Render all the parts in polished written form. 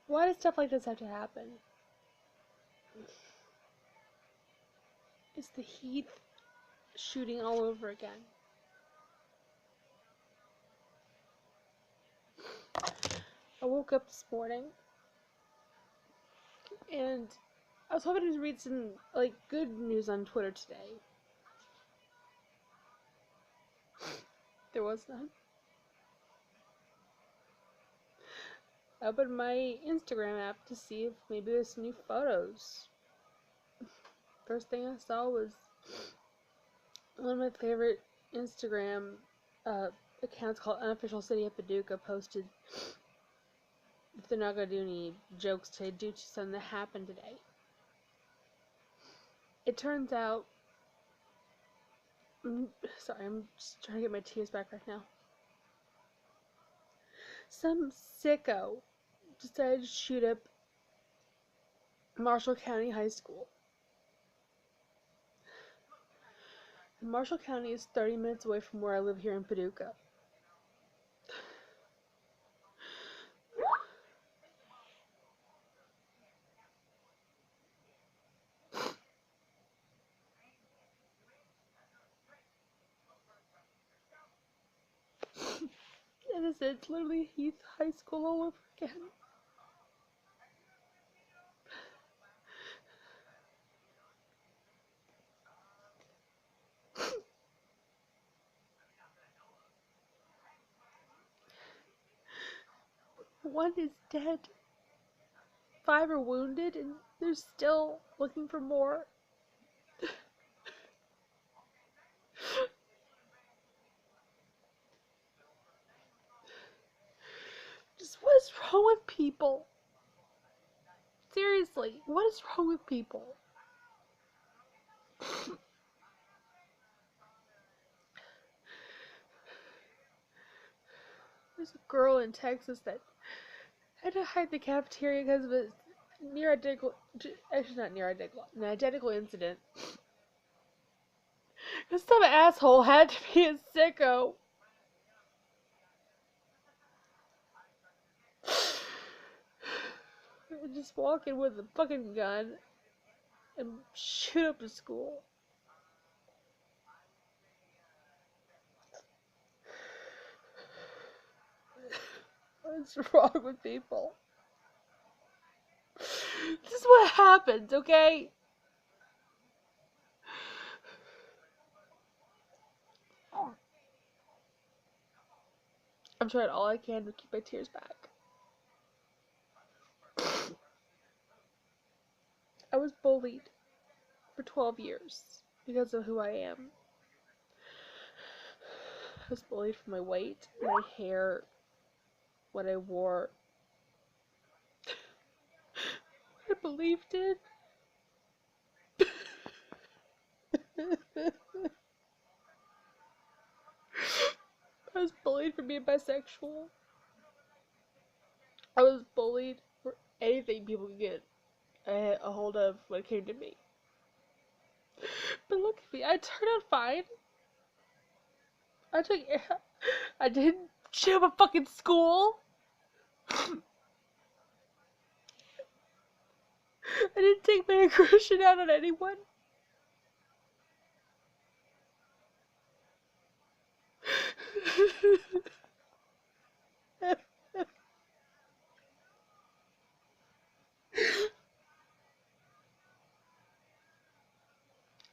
Why does stuff like this have to happen? It's the Heath shooting all over again. I woke up this morning and I was hoping to read some good news on Twitter today. There was none. I opened my Instagram app to see if maybe there's some new photos. First thing I saw was one of my favorite Instagram accounts called Unofficial City of Paducah posted if they're not going to do any jokes today due to something that happened today. It turns out, sorry, I'm just trying to get my tears back right now. Some sicko decided to shoot up Marshall County High School. Marshall County is 30 minutes away from where I live here in Paducah. And it's literally Heath High School all over again. One is dead. 5 are wounded, and they're still looking for more. Just what is wrong with people? Seriously, what is wrong with people? There's a girl in Texas that had to hide the cafeteria because of a an identical incident. Because some asshole had to be a sicko. Just walk in with a fucking gun and shoot up a school. What's wrong with people? This is what happens, okay? I'm trying all I can to keep my tears back. I was bullied for 12 years because of who I am. I was bullied for my weight, my hair, what I wore, what I believed in. I was bullied for being bisexual. I was bullied for anything people could get a hold of when it came to me. But look at me, I turned out fine. I didn't shoot up a fucking school. I didn't take my aggression out on anyone.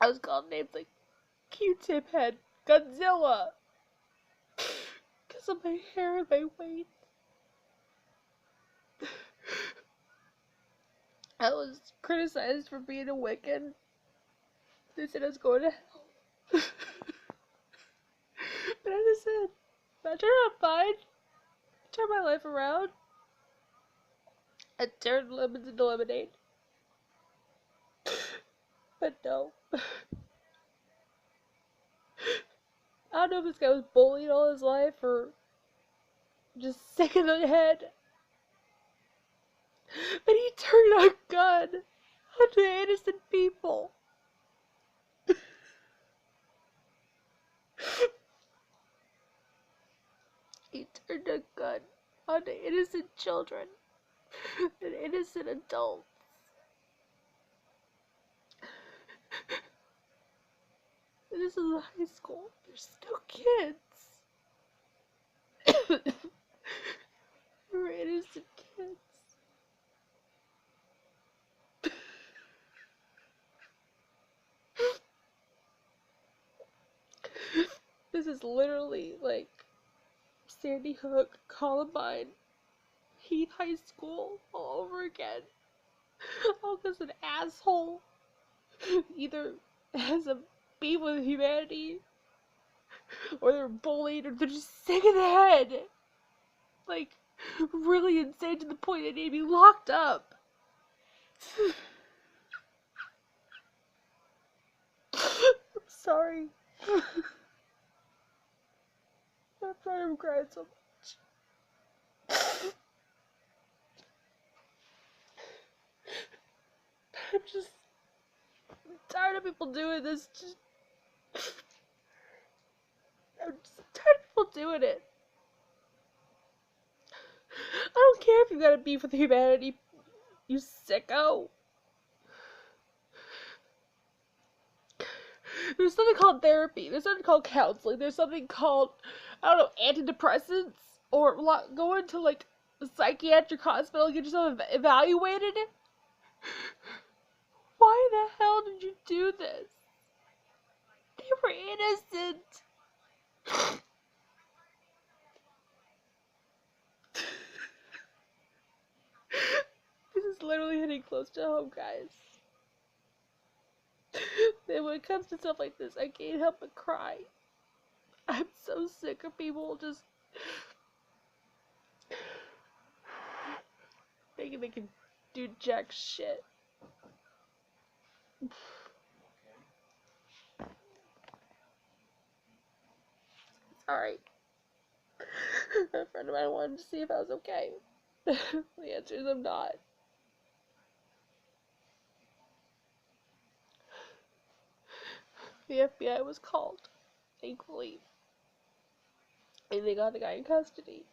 I was called names like Q-tip head, Godzilla, because of my hair and my weight. I was criticized for being a Wiccan. They said I was going to hell. But as I said, I turned out fine. I turned my life around. I turned lemons into lemonade. But no. I don't know if this guy was bullied all his life or just sick in the head. But he turned a gun onto innocent people. He turned a gun onto innocent children and innocent adults. This is high school. They're still kids. They're innocent kids. This is literally like Sandy Hook, Columbine, Heath High School all over again. All because an asshole either has a beef with humanity, or they're bullied, or they're just sick in the head. Like, really insane to the point they need to be locked up. I'm sorry. I'm sorry I'm crying so much. I'm just tired of people doing this. I'm just tired of people doing it. I don't care if you got a beef with humanity, you sicko. There's something called therapy. There's something called counseling. There's something called, I don't know, antidepressants. Or going to, like, a psychiatric hospital and get yourself evaluated. Why the hell did you do this? They were innocent. This is literally hitting close to home, guys. And when it comes to stuff like this, I can't help but cry. I'm so sick of people just thinking they can do jack shit. Alright. A friend of mine wanted to see if I was okay. The answer is I'm not. The FBI was called, thankfully, and they got the guy in custody.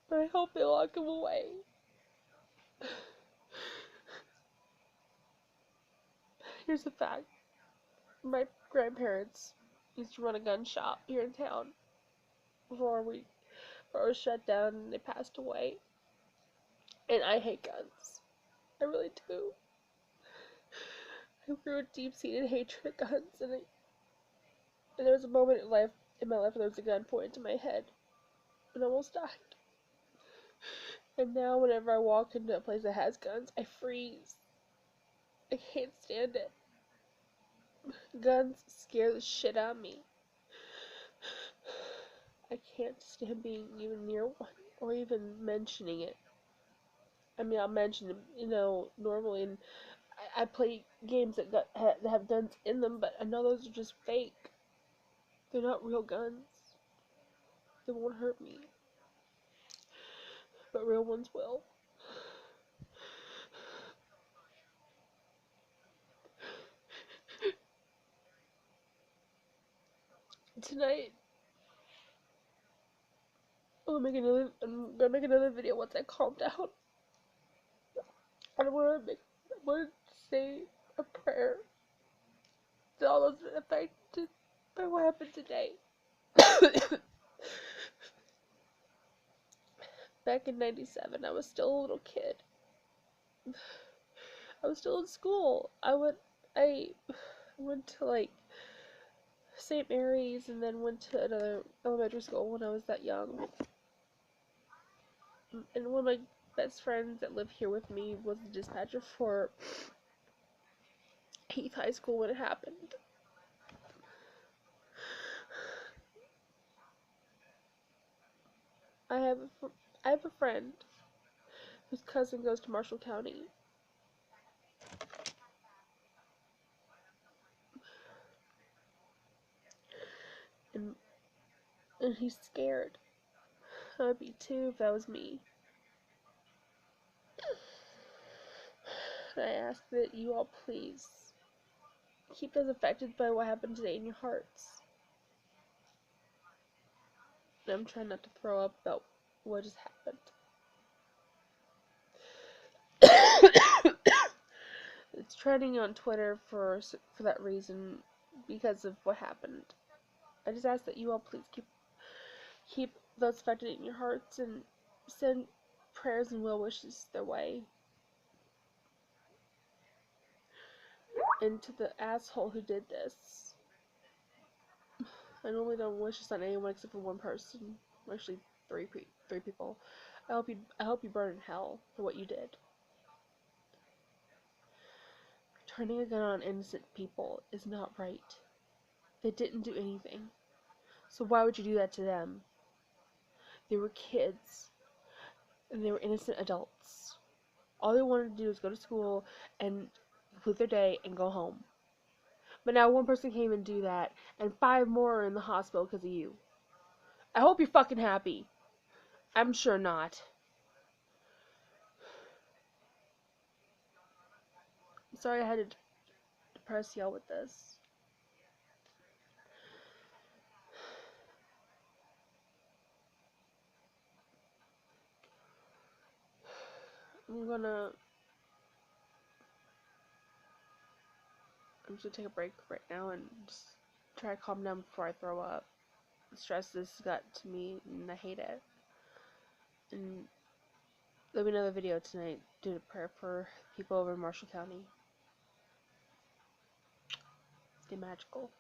But I hope they lock him away. Here's the fact. My grandparents used to run a gun shop here in town before it was shut down and they passed away. And I hate guns. I really do. I grew a deep-seated hatred of guns, and there was a moment in my life where there was a gun pointed to my head and I almost died. And now whenever I walk into a place that has guns, I freeze. I can't stand it. Guns scare the shit out of me. I can't stand being even near one or even mentioning it. I mean, I'll mention it, normally, and I play games that have guns in them, but I know those are just fake. They're not real guns. They won't hurt me. But real ones will. Tonight, I'm gonna make another video once I calm down. I want to say a prayer to all those affected by what happened today. Back in '97, I was still a little kid. I was still in school. I went to like St. Mary's and then went to another elementary school when I was that young. And one of my best friends that lived here with me was the dispatcher for Heath High School when it happened. I have a friend whose cousin goes to Marshall County. And he's scared. I would be too if that was me. And I ask that you all please keep those affected by what happened today in your hearts. And I'm trying not to throw up about what just happened. It's trending on Twitter for that reason, because of what happened. I just ask that you all please keep those affected in your hearts and send prayers and well wishes their way. And to the asshole who did this, I normally don't wish this on anyone except for one person. Actually, three people. I hope you burn in hell for what you did. Turning a gun on innocent people is not right. They didn't do anything. So why would you do that to them? They were kids, and they were innocent adults. All they wanted to do was go to school and complete their day and go home. But now one person came and do that, and 5 more are in the hospital because of you. I hope you're fucking happy. I'm sure not. I'm sorry I had to depress y'all with this. I'm just gonna take a break right now and just try to calm down before I throw up. The stress this got to me, and I hate it. And there'll be another video tonight doing a prayer for people over in Marshall County. Stay magical.